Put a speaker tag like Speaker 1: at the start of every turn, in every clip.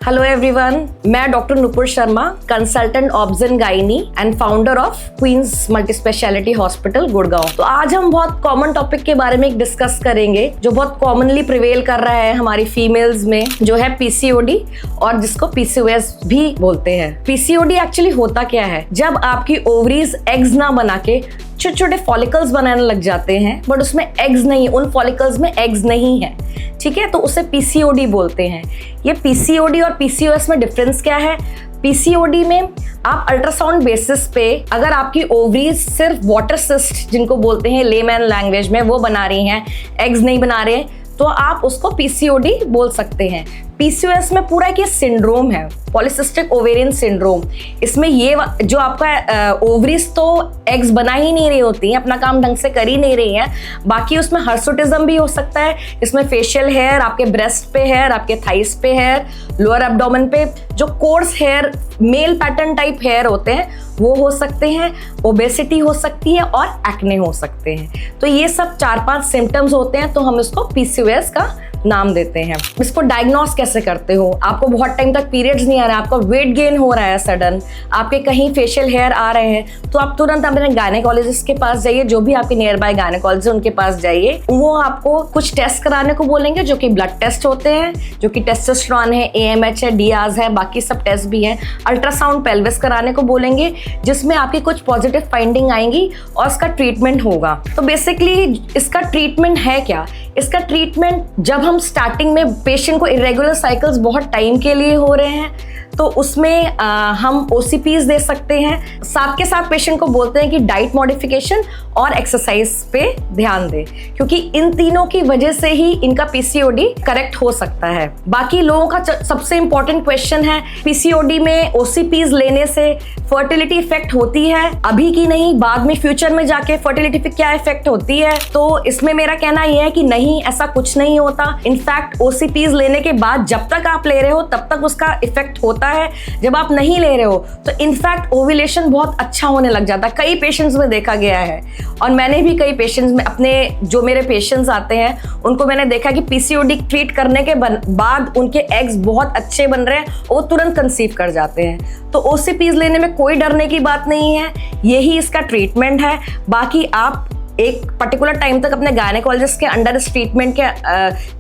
Speaker 1: Hello everyone, मैं doctor Nupur Sharma, consultant obgyn gynae and founder of Queens multi speciality hospital Gurgaon. तो आज हम बहुत कॉमन टॉपिक के बारे में डिस्कस करेंगे जो बहुत कॉमनली प्रिवेल कर रहा है हमारी फीमेल्स में, जो है पीसीओडी और जिसको पीसीओएस भी बोलते हैं। पीसीओडी एक्चुअली होता क्या है? जब आपकी ओवरीज एग्स ना बना के छोटे छोटे फॉलिकल्स बनाने लग जाते हैं, बट उसमें एग्स नहीं, उन फॉलिकल्स में एग्स नहीं है, ठीक है, तो उसे पीसीओडी बोलते हैं। ये पीसीओडी और पीसीओएस में डिफरेंस क्या है? पीसीओडी में आप अल्ट्रासाउंड बेसिस पे अगर आपकी ओवरीज सिर्फ वाटर सिस्ट जिनको बोलते हैं लेमैन लैंग्वेज में वो बना रही हैं, एग्स नहीं बना रहे, तो आप उसको पीसीओडी बोल सकते हैं। पीसीओएस में पूरा एक ये सिंड्रोम है, पॉलीसिस्टिक ओवेरियन सिंड्रोम। इसमें ये जो आपका ओवरीज तो एग्स बना ही नहीं रही होती हैं, अपना काम ढंग से कर ही नहीं रही हैं, बाकी उसमें हर्सुटिज्म भी हो सकता है। इसमें फेशियल हेयर, आपके ब्रेस्ट पे हेयर, आपके थाइस पे हेयर, लोअर एब्डोमेन पे जो coarse hair, male pattern type hair होते हैं वो हो सकते हैं, ओबेसिटी हो सकती है और एक्ने हो सकते हैं। तो ये सब 4-5 सिम्टम्स होते हैं, तो हम इसको पीसीओएस का नाम देते हैं। इसको डायग्नोस कैसे करते हो? आपको बहुत टाइम तक पीरियड्स नहीं आ रहा है, आपका वेट गेन हो रहा है सडन, आपके कहीं फेशियल हेयर आ रहे हैं, तो आप तुरंत अपने गायनेकोलॉजिस्ट के पास जाइए, जो भी आपके नियर बाय गायनेकोलॉजिस्ट है उनके पास जाइए। वो आपको कुछ टेस्ट कराने को बोलेंगे जो कि ब्लड टेस्ट होते हैं, जो कि टेस्टोस्टेरोन है, एएमएच है, डियाज है, बाकी सब टेस्ट भी हैं। अल्ट्रासाउंड पेल्विस कराने को बोलेंगे जिसमें आपकी कुछ पॉजिटिव फाइंडिंग आएंगी और इसका ट्रीटमेंट होगा। तो बेसिकली इसका ट्रीटमेंट है क्या? इसका ट्रीटमेंट जब हम स्टार्टिंग में पेशेंट को इरेगुलर साइकिल्स बहुत टाइम के लिए हो रहे हैं तो उसमें हम ओसीपीज दे सकते हैं। साथ के साथ पेशेंट को बोलते हैं कि डाइट मॉडिफिकेशन और एक्सरसाइज पे ध्यान दें, क्योंकि इन तीनों की वजह से ही इनका पीसीओडी करेक्ट हो सकता है। बाकी लोगों का सबसे इंपॉर्टेंट क्वेश्चन है, पीसीओडी में ओसीपीज लेने से फर्टिलिटी इफेक्ट होती है? अभी की नहीं, बाद में फ्यूचर में जाके फर्टिलिटी पे क्या इफेक्ट होती है? तो इसमें मेरा कहना यह है कि नहीं, ऐसा कुछ नहीं होता। इनफैक्ट ओसीपीज लेने के बाद जब तक आप ले रहे हो तब तक उसका इफेक्ट होता है। जब आप नहीं ले रहे हो तो इनफैक्ट ओव्यूलेशन बहुत अच्छा होने लग जाता है, कई पेशेंट्स में देखा गया है। और मैंने भी कई पेशेंट्स में, अपने जो मेरे पेशेंट्स आते हैं उनको मैंने देखा कि पीसीओडी ट्रीट करने के बाद उनके एग्स बहुत अच्छे बन रहे हैं, वो तुरंत कंसीव कर जाते हैं। तो ओसीपीज लेने में कोई डरने की बात नहीं है, यही इसका ट्रीटमेंट है। बाकी आप एक पर्टिकुलर टाइम तक अपने गायनेकोलॉजिस्ट के अंडर इस ट्रीटमेंट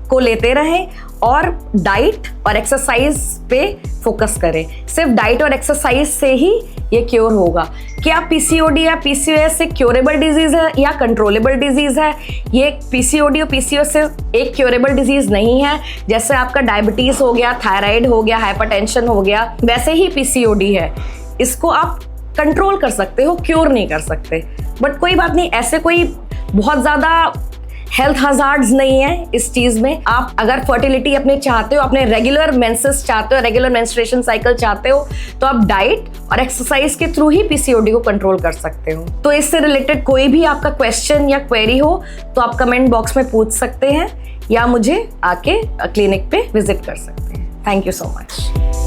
Speaker 1: को लेते रहें और डाइट और एक्सरसाइज पे फोकस करें। सिर्फ डाइट और एक्सरसाइज से ही ये क्योर होगा। क्या पीसीओडी या पीसीओएस एक क्योरेबल डिजीज है या कंट्रोलेबल डिजीज है? ये पीसीओडी और पीसीओएस सिर्फ एक क्योरेबल डिजीज नहीं है। जैसे आपका डायबिटीज हो गया, थायराइड हो गया, हाइपरटेंशन हो गया, वैसे ही पीसीओडी है। इसको आप कंट्रोल कर सकते हो, क्योर नहीं कर सकते, बट कोई बात नहीं, ऐसे कोई बहुत ज्यादा हेल्थ हजार्ड्स नहीं है इस चीज में। आप अगर फर्टिलिटी अपने चाहते हो, अपने रेगुलर मेंसेस चाहते हो, रेगुलर मेंस्ट्रुएशन साइकिल चाहते हो, तो आप डाइट और एक्सरसाइज के थ्रू ही पीसीओडी को कंट्रोल कर सकते हो। तो इससे रिलेटेड कोई भी आपका क्वेश्चन या क्वेरी हो तो आप कमेंट बॉक्स में पूछ सकते हैं या मुझे आके क्लिनिक पे विजिट कर सकते हैं। Thank you so much.